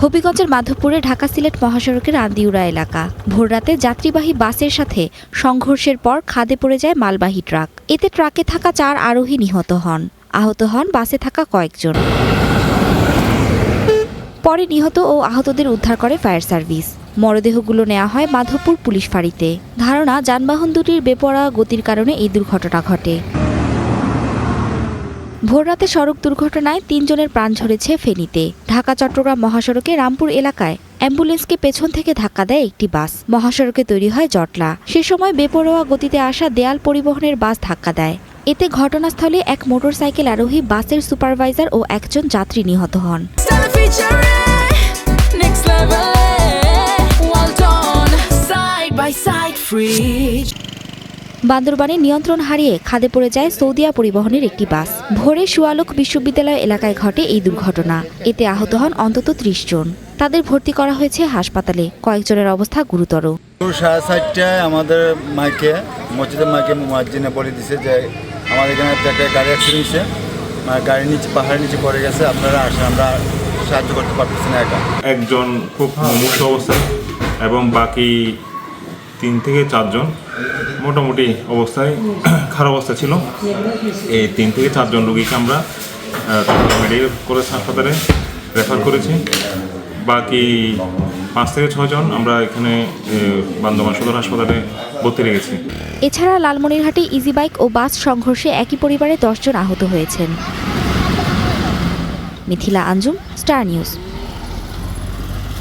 হবিগঞ্জের মাধবপুরে ঢাকা সিলেট মহাসড়কের আন্দিউরা এলাকা। ভোররাতে যাত্রীবাহী বাসের সাথে সংঘর্ষের পর খাদে পড়ে যায় মালবাহী ট্রাক। এতে ট্রাকে থাকা 4 আরোহী নিহত হন। আহত হন বাসে থাকা কয়েকজন। পরে নিহত ও আহতদের উদ্ধার করে ফায়ার সার্ভিস। মরদেহগুলো নেওয়া হয় মাধবপুর পুলিশ ফাঁড়িতে। ধারণা, যানবাহন দুটির বেপরোয়া গতির কারণে এই দুর্ঘটনা ঘটে। ভোররাতে সড়ক দুর্ঘটনায় 3 জনের প্রাণ ঝরেছে ফেনীতে। ঢাকা চট্টগ্রাম মহাসড়কে রামপুর এলাকায় অ্যাম্বুলেন্সকে পেছন থেকে ধাক্কা দেয় একটি বাস। মহাসড়কে তৈরি হয় জটলা। সে সময় বেপরোয়া গতিতে আসা দেয়াল পরিবহনের বাস ধাক্কা দেয়। এতে ঘটনাস্থলে এক মোটরসাইকেল আরোহী, বাসের সুপারভাইজার ও একজন যাত্রী নিহত হন। বান্দরবানে নিয়ন্ত্রণ হারিয়ে খাদে পড়ে যায় সৌদিয়া পরিবহনের একটি বাস। ভোরে সুয়ালক বিশ্ববিদ্যালয় এলাকায় ঘটে এই দুর্ঘটনা। এতে আহত হন অন্তত 30 জন। তাদের ভর্তি করা হয়েছে হাসপাতালে। কয়েকজনের অবস্থা গুরুতর। 7:30টায় আমাদের মসজিদের মাইকে মুয়াজ্জিনে বলে দিছে যে আমাদের এখানে একটা গাড়ি অ্যাক্সিডেন্ট হয়েছে, গাড়ির নিচে পাহাড়ের নিচে পড়ে গেছে, আপনারা আসেন, আমরা সাহায্য করতে পারতেছি না একা। একজন খুব মুমূর্ষু অবস্থায় এবং বাকি 3 থেকে 4 জন মোটামুটি অবস্থায় খারাপ অবস্থা ছিল। এই 3 থেকে 4 জন রোগীকে আমরা মেডিকেল কলেজ হাসপাতালে রেফার করেছি। বাকি 5 থেকে 6 জন আমরা এখানে বান্দরবান সদর হাসপাতালে ভর্তি রেখেছি। এছাড়া লালমনিরহাটে ইজি বাইক ও বাস সংঘর্ষে একই পরিবারে 10 জন আহত হয়েছেন। Mithila Anjum, star news.